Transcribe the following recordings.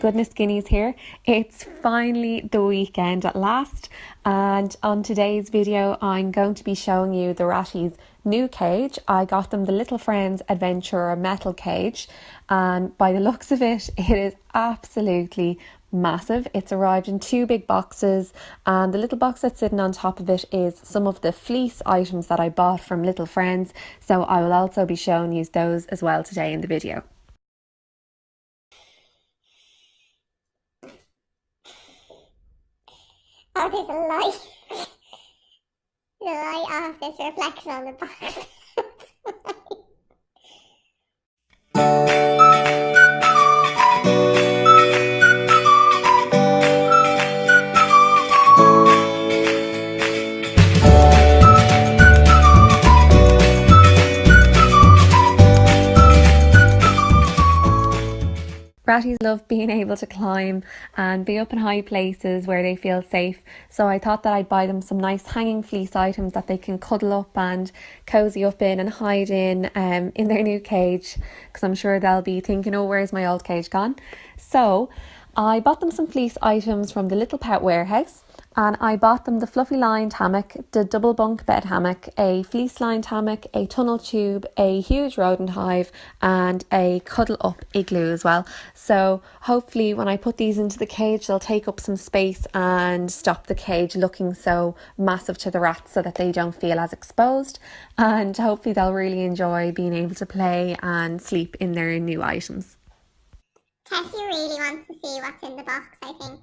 Goodness Guineas here. It's finally the weekend at last, and on today's video I'm going to be showing you the ratties' new cage. I got them the Little Friends Adventurer metal cage, and by the looks of it, it is absolutely massive. It's arrived in two big boxes, and the little box that's sitting on top of it is some of the fleece items that I bought from Little Friends, so I will also be showing you those as well today in the video. Oh, there's a light. The light off, there's a reflection on the box. Ratties love being able to climb and be up in high places where they feel safe, so I thought that I'd buy them some nice hanging fleece items that they can cuddle up and cozy up in and hide in their new cage, because I'm sure they'll be thinking, oh, where's my old cage gone? So I bought them some fleece items from the Little Pet Warehouse, and I bought them the fluffy lined hammock, the double bunk bed hammock, a fleece lined hammock, a tunnel tube, a huge rodent hive, and a cuddle up igloo as well. So hopefully when I put these into the cage, they'll take up some space and stop the cage looking so massive to the rats, so that they don't feel as exposed, and hopefully they'll really enjoy being able to play and sleep in their new items. Tessie really wants to see what's in the box, I think.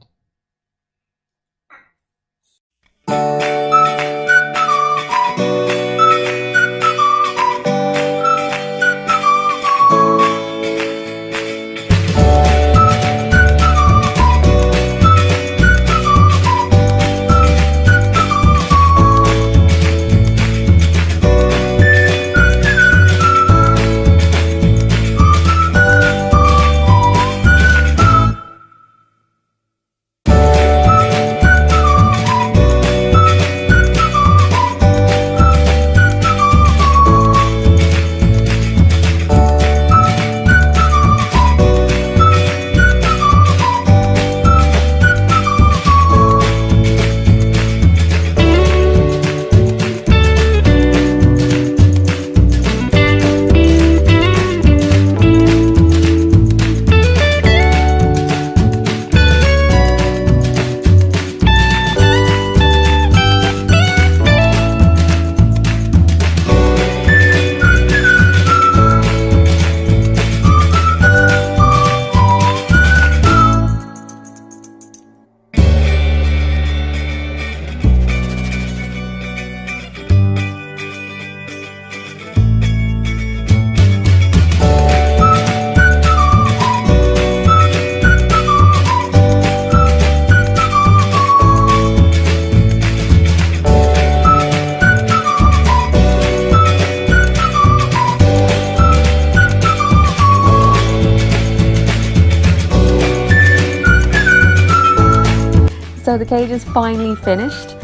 So the cage is finally finished.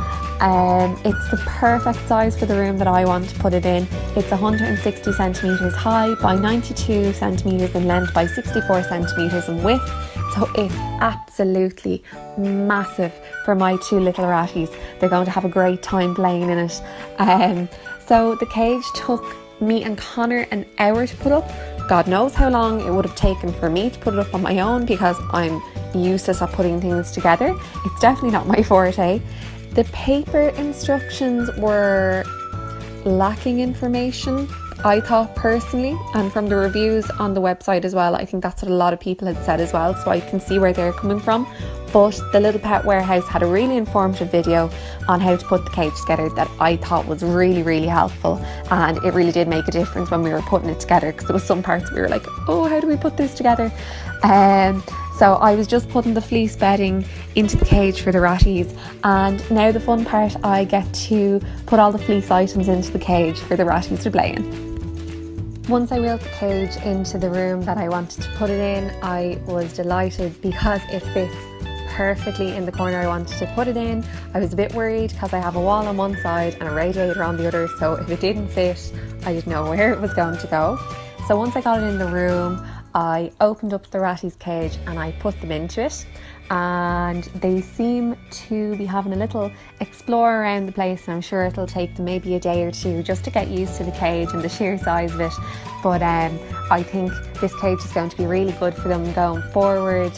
It's the perfect size for the room that I want to put it in. It's 160 centimetres high by 92 centimetres in length by 64 centimetres in width. So it's absolutely massive for my two little ratties. They're going to have a great time playing in it. So the cage took me and Connor an hour to put up. God knows how long it would have taken for me to put it up on my own, because I'm useless at putting things together. It's definitely not my forte. The paper instructions were lacking information, I thought personally, and from the reviews on the website as well, I think that's what a lot of people had said as well, so I can see where they're coming from. But the Little Pet Warehouse had a really informative video on how to put the cage together that I thought was really helpful, and it really did make a difference when we were putting it together, because there was some parts we were like, oh, how do we put this together? So I was just putting the fleece bedding into the cage for the ratties, and now the fun part, I get to put all the fleece items into the cage for the ratties to play in. Once I wheeled the cage into the room that I wanted to put it in, I was delighted because it fits perfectly in the corner I wanted to put it in. I was a bit worried because I have a wall on one side and a radiator on the other, so if it didn't fit, I didn't know where it was going to go. So once I got it in the room, I opened up the ratties cage and I put them into it, and they seem to be having a little explore around the place, and I'm sure it'll take them maybe a day or two just to get used to the cage and the sheer size of it. But I think this cage is going to be really good for them going forward.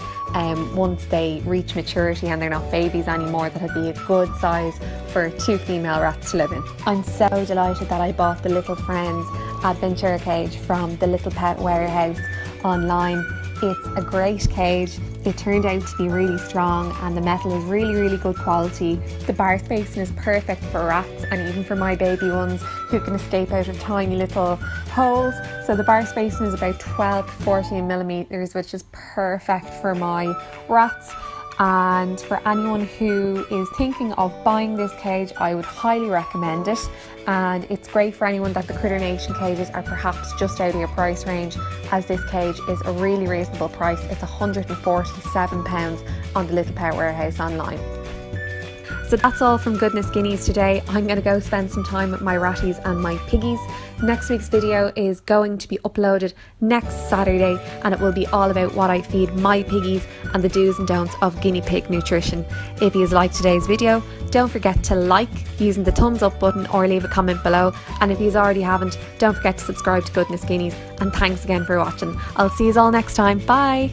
Once they reach maturity and they're not babies anymore, that'll be a good size for 2 female rats to live in. I'm so delighted that I bought the Little Friends Adventure cage from the Little Pet Warehouse online. It's a great cage. It turned out to be really strong and the metal is really good quality. The bar spacing is perfect for rats and even for my baby ones who can escape out of tiny little holes. So the bar spacing is about 12 to 14 millimeters, which is perfect for my rats. And for anyone who is thinking of buying this cage, I would highly recommend it. And it's great for anyone that the Critter Nation cages are perhaps just out of your price range, as this cage is a really reasonable price. It's £147 on the Little Pet Warehouse online. So that's all from Goodness Guineas today. I'm going to go spend some time with my ratties and my piggies. Next week's video is going to be uploaded next Saturday, and it will be all about what I feed my piggies and the do's and don'ts of guinea pig nutrition. If you liked today's video, don't forget to like using the thumbs up button or leave a comment below. And if you already haven't, don't forget to subscribe to Goodness Guineas. And thanks again for watching. I'll see you all next time. Bye!